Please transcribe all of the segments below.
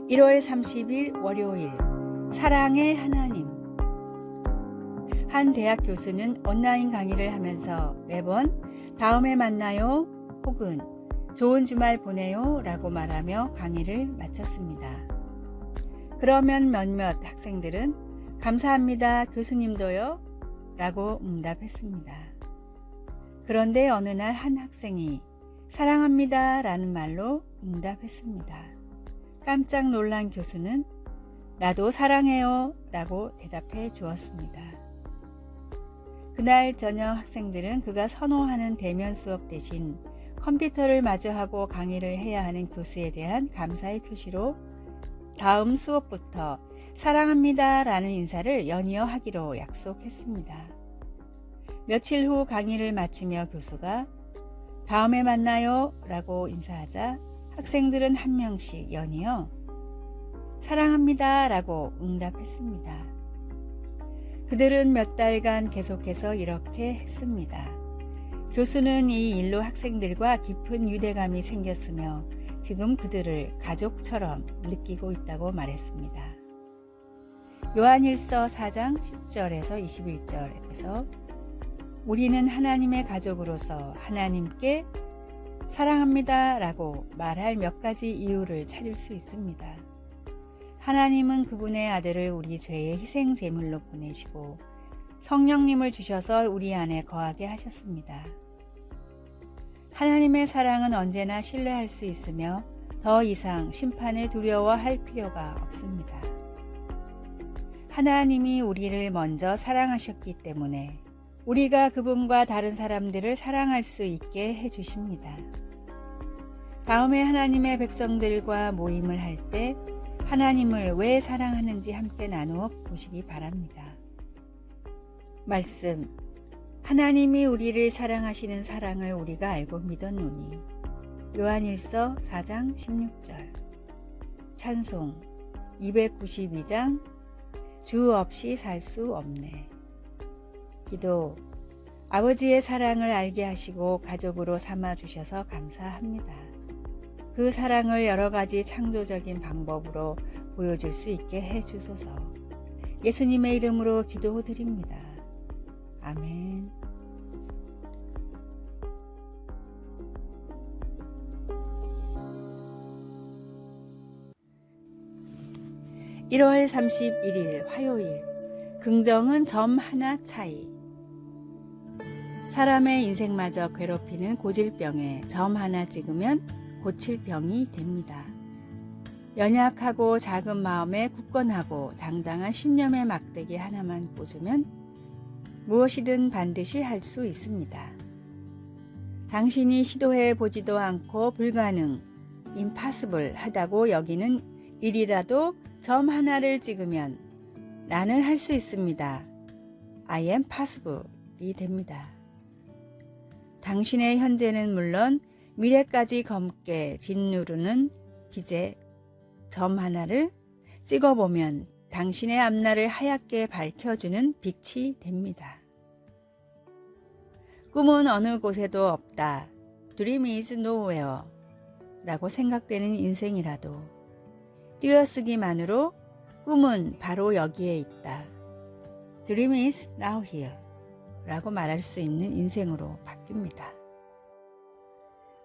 1월 30일 월요일 사랑의 하나님. 한 대학 교수는 온라인 강의를 하면서 매번 다음에 만나요 혹은 좋은 주말 보내요 라고 말하며 강의를 마쳤습니다. 그러면 몇몇 학생들은 감사합니다 교수님도요 라고 응답했습니다. 그런데 어느 날 한 학생이 사랑합니다 라는 말로 응답했습니다. 깜짝 놀란 교수는 나도 사랑해요 라고 대답해 주었습니다. 그날 저녁 학생들은 그가 선호하는 대면 수업 대신 컴퓨터를 마주하고 강의를 해야 하는 교수에 대한 감사의 표시로 다음 수업부터 사랑합니다 라는 인사를 연이어 하기로 약속했습니다. 며칠 후 강의를 마치며 교수가 다음에 만나요 라고 인사하자 학생들은 한 명씩 연이어 사랑합니다 라고 응답했습니다. 그들은 몇 달간 계속해서 이렇게 했습니다. 교수는 이 일로 학생들과 깊은 유대감이 생겼으며 지금 그들을 가족처럼 느끼고 있다고 말했습니다. 요한일서 4장 10절에서 21절에서 우리는 하나님의 가족으로서 하나님께 사랑합니다 라고 말할 몇 가지 이유를 찾을 수 있습니다. 하나님은 그분의 아들을 우리 죄의 희생 제물로 보내시고 성령님을 주셔서 우리 안에 거하게 하셨습니다. 하나님의 사랑은 언제나 신뢰할 수 있으며 더 이상 심판을 두려워할 필요가 없습니다. 하나님이 우리를 먼저 사랑하셨기 때문에 우리가 그분과 다른 사람들을 사랑할 수 있게 해주십니다. 다음에 하나님의 백성들과 모임을 할 때 하나님을 왜 사랑하는지 함께 나누어 보시기 바랍니다. 말씀. 하나님이 우리를 사랑하시는 사랑을 우리가 알고 믿었노니. 요한일서 4장 16절. 찬송 292장 주 없이 살 수 없네. 기도. 아버지의 사랑을 알게 하시고 가족으로 삼아 주셔서 감사합니다. 그 사랑을 여러 가지 창조적인 방법으로 보여줄 수 있게 해주소서. 예수님의 이름으로 기도드립니다. 아멘. (1월 31일) 화요일. 긍정은 점 하나 차이. 사람의 인생마저 괴롭히는 고질병에 점 하나 찍으면 고칠 병이 됩니다. 연약하고 작은 마음에 굳건하고 당당한 신념의 막대기 하나만 꽂으면 무엇이든 반드시 할 수 있습니다. 당신이 시도해 보지도 않고 불가능, impossible 하다고 여기는 일이라도 점 하나를 찍으면 나는 할 수 있습니다. I am possible이 됩니다. 당신의 현재는 물론 미래까지 검게 짓누르는 기재 점 하나를 찍어보면 당신의 앞날을 하얗게 밝혀주는 빛이 됩니다. 꿈은 어느 곳에도 없다. Dream is nowhere 라고 생각되는 인생이라도 띄어쓰기만으로 꿈은 바로 여기에 있다. Dream is now here 라고 말할 수 있는 인생으로 바뀝니다.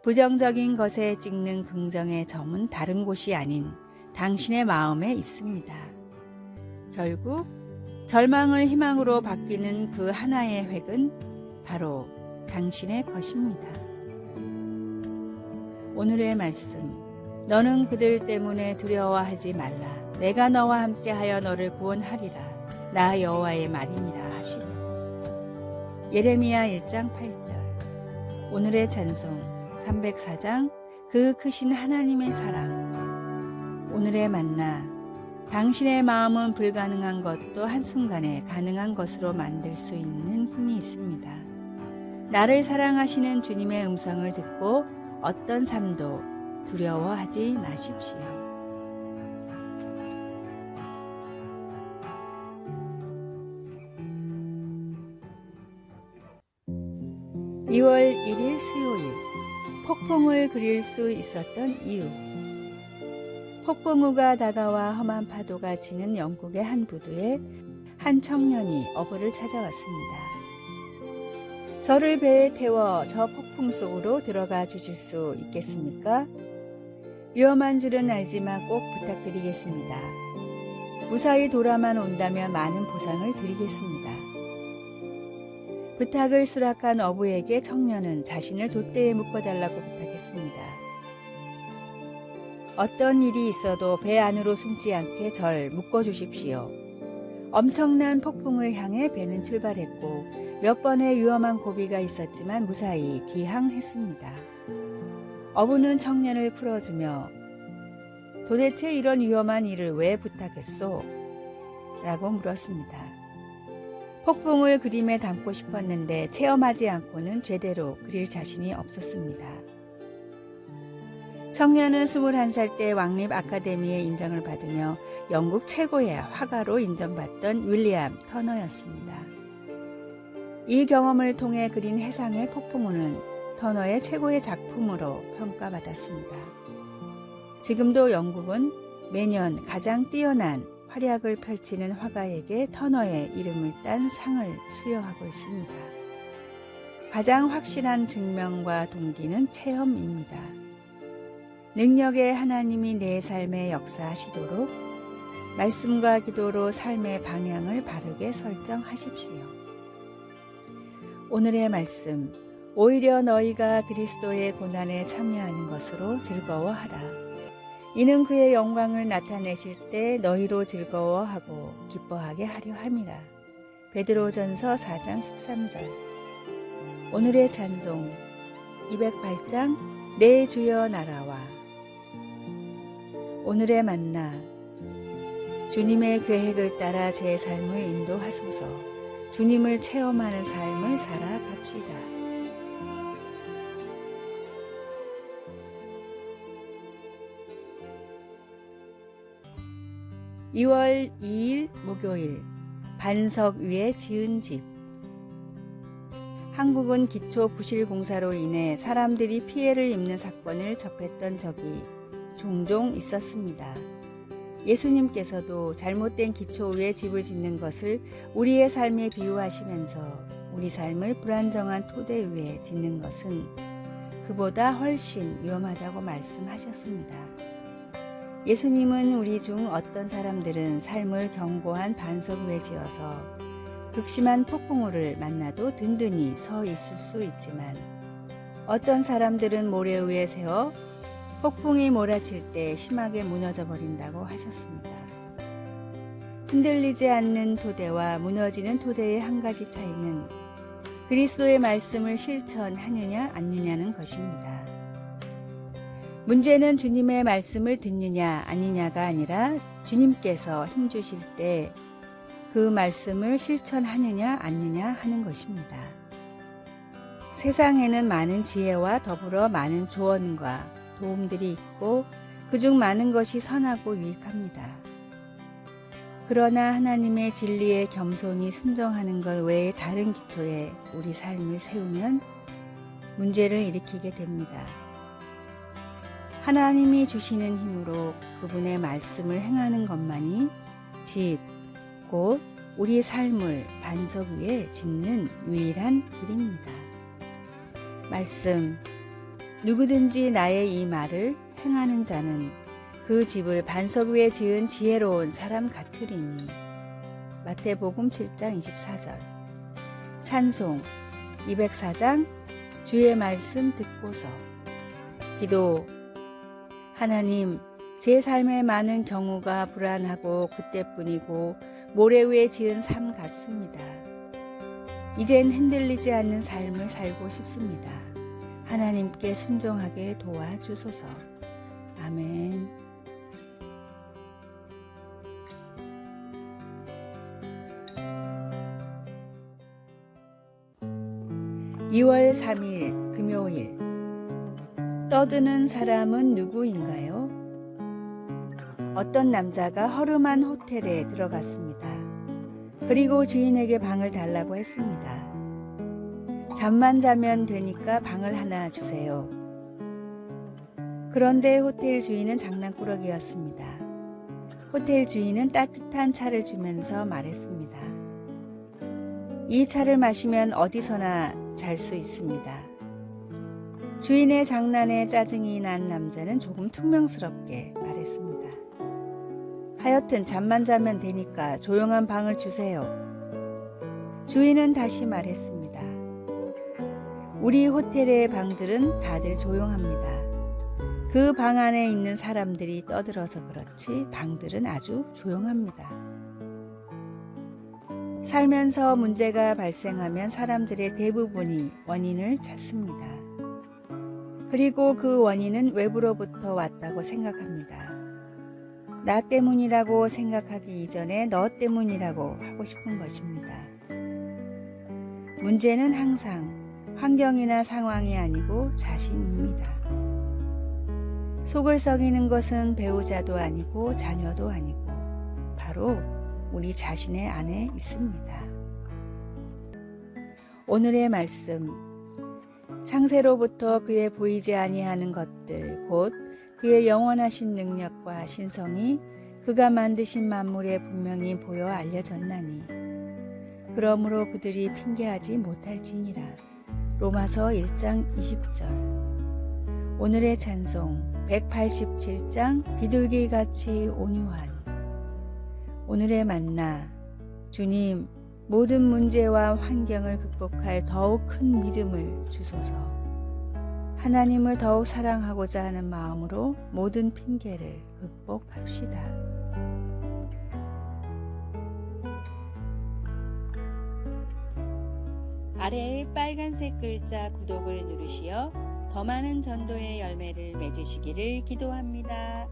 부정적인 것에 찍는 긍정의 점은 다른 곳이 아닌 당신의 마음에 있습니다. 결국 절망을 희망으로 바뀌는 그 하나의 획은 바로 당신의 것입니다. 오늘의 말씀. 너는 그들 때문에 두려워하지 말라. 내가 너와 함께하여 너를 구원하리라. 나 여호와의 말이니라 하시고. 예레미야 1장 8절. 오늘의 찬송 304장 그 크신 하나님의 사랑. 오늘의 만나. 당신의 마음은 불가능한 것도 한순간에 가능한 것으로 만들 수 있는 힘이 있습니다. 나를 사랑하시는 주님의 음성을 듣고 어떤 삶도 두려워하지 마십시오. 2월 1일 수요일. 폭풍을 그릴 수 있었던 이유. 폭풍우가 다가와 험한 파도가 치는 영국의 한 부두에 한 청년이 어부를 찾아왔습니다. 저를 배에 태워 저 폭풍 속으로 들어가 주실 수 있겠습니까? 위험한 줄은 알지만 꼭 부탁드리겠습니다. 무사히 돌아만 온다면 많은 보상을 드리겠습니다. 부탁을 수락한 어부에게 청년은 자신을 돛대에 묶어달라고 부탁했습니다. 어떤 일이 있어도 배 안으로 숨지 않게 절 묶어주십시오. 엄청난 폭풍을 향해 배는 출발했고 몇 번의 위험한 고비가 있었지만 무사히 귀항했습니다. 어부는 청년을 풀어주며 도대체 이런 위험한 일을 왜 부탁했소? 라고 물었습니다. 폭풍을 그림에 담고 싶었는데 체험하지 않고는 제대로 그릴 자신이 없었습니다. 청년은 21살 때 왕립 아카데미의 인정을 받으며 영국 최고의 화가로 인정받던 윌리엄 터너였습니다. 이 경험을 통해 그린 해상의 폭풍우는 터너의 최고의 작품으로 평가받았습니다. 지금도 영국은 매년 가장 뛰어난 활약을 펼치는 화가에게 터너의 이름을 딴 상을 수여하고 있습니다. 가장 확실한 증명과 동기는 체험입니다. 능력의 하나님이 내 삶에 역사하시도록 말씀과 기도로 삶의 방향을 바르게 설정하십시오. 오늘의 말씀, 오히려 너희가 그리스도의 고난에 참여하는 것으로 즐거워하라. 이는 그의 영광을 나타내실 때 너희로 즐거워하고 기뻐하게 하려 함이라. 베드로전서 4장 13절. 오늘의 찬송 208장 내 주여 나라와. 오늘의 만나 주님의 계획을 따라 제 삶을 인도하소서. 주님을 체험하는 삶을 살아갑시다. 2월 2일 목요일 반석 위에 지은 집. 한국은 기초 부실 공사로 인해 사람들이 피해를 입는 사건을 접했던 적이 종종 있었습니다. 예수님께서도 잘못된 기초 위에 집을 짓는 것을 우리의 삶에 비유하시면서 우리 삶을 불안정한 토대 위에 짓는 것은 그보다 훨씬 위험하다고 말씀하셨습니다. 예수님은 우리 중 어떤 사람들은 삶을 견고한 반석 위에 지어서 극심한 폭풍우를 만나도 든든히 서 있을 수 있지만 어떤 사람들은 모래 위에 세워 폭풍이 몰아칠 때 심하게 무너져 버린다고 하셨습니다. 흔들리지 않는 토대와 무너지는 토대의 한 가지 차이는 그리스도의 말씀을 실천하느냐 아니냐는 것입니다. 문제는 주님의 말씀을 듣느냐 아니냐가 아니라 주님께서 힘주실 때 그 말씀을 실천하느냐 아니냐 하는 것입니다. 세상에는 많은 지혜와 더불어 많은 조언과 도움들이 있고 그중 많은 것이 선하고 유익합니다. 그러나 하나님의 진리에 겸손히 순종하는 것 외에 다른 기초에 우리 삶을 세우면 문제를 일으키게 됩니다. 하나님이 주시는 힘으로 그분의 말씀을 행하는 것만이 집, 곧 우리 삶을 반석 위에 짓는 유일한 길입니다. 말씀, 누구든지 나의 이 말을 행하는 자는 그 집을 반석 위에 지은 지혜로운 사람 같으리니. 마태복음 7장 24절. 찬송 204장 주의 말씀 듣고서. 기도. 하나님, 제 삶의 많은 경우가 불안하고 그때뿐이고 모래 위에 지은 삶 같습니다. 이젠 흔들리지 않는 삶을 살고 싶습니다. 하나님께 순종하게 도와주소서. 아멘. 2월 3일 금요일. 떠드는 사람은 누구인가요? 어떤 남자가 허름한 호텔에 들어갔습니다. 그리고 주인에게 방을 달라고 했습니다. 잠만 자면 되니까 방을 하나 주세요. 그런데 호텔 주인은 장난꾸러기였습니다. 호텔 주인은 따뜻한 차를 주면서 말했습니다. 이 차를 마시면 어디서나 잘 수 있습니다. 주인의 장난에 짜증이 난 남자는 조금 퉁명스럽게 말했습니다. 하여튼 잠만 자면 되니까 조용한 방을 주세요. 주인은 다시 말했습니다. 우리 호텔의 방들은 다들 조용합니다. 그 방 안에 있는 사람들이 떠들어서 그렇지 방들은 아주 조용합니다. 살면서 문제가 발생하면 사람들의 대부분이 원인을 찾습니다. 그리고 그 원인은 외부로부터 왔다고 생각합니다. 나 때문이라고 생각하기 이전에 너 때문이라고 하고 싶은 것입니다. 문제는 항상 환경이나 상황이 아니고 자신입니다. 속을 썩이는 것은 배우자도 아니고 자녀도 아니고 바로 우리 자신의 안에 있습니다. 오늘의 말씀, 창세로부터 그의 보이지 아니하는 것들 곧 그의 영원하신 능력과 신성이 그가 만드신 만물에 분명히 보여 알려졌나니 그러므로 그들이 핑계하지 못할지니라. 로마서 1장 20절. 오늘의 찬송 187장 비둘기같이 온유한. 오늘의 만나, 주님 모든 문제와 환경을 극복할 더욱 큰 믿음을 주소서. 하나님을 더욱 사랑하고자 하는 마음으로 모든 핑계를 극복합시다. 아래의 빨간색 글자 구독을 누르시어 더 많은 전도의 열매를 맺으시기를 기도합니다.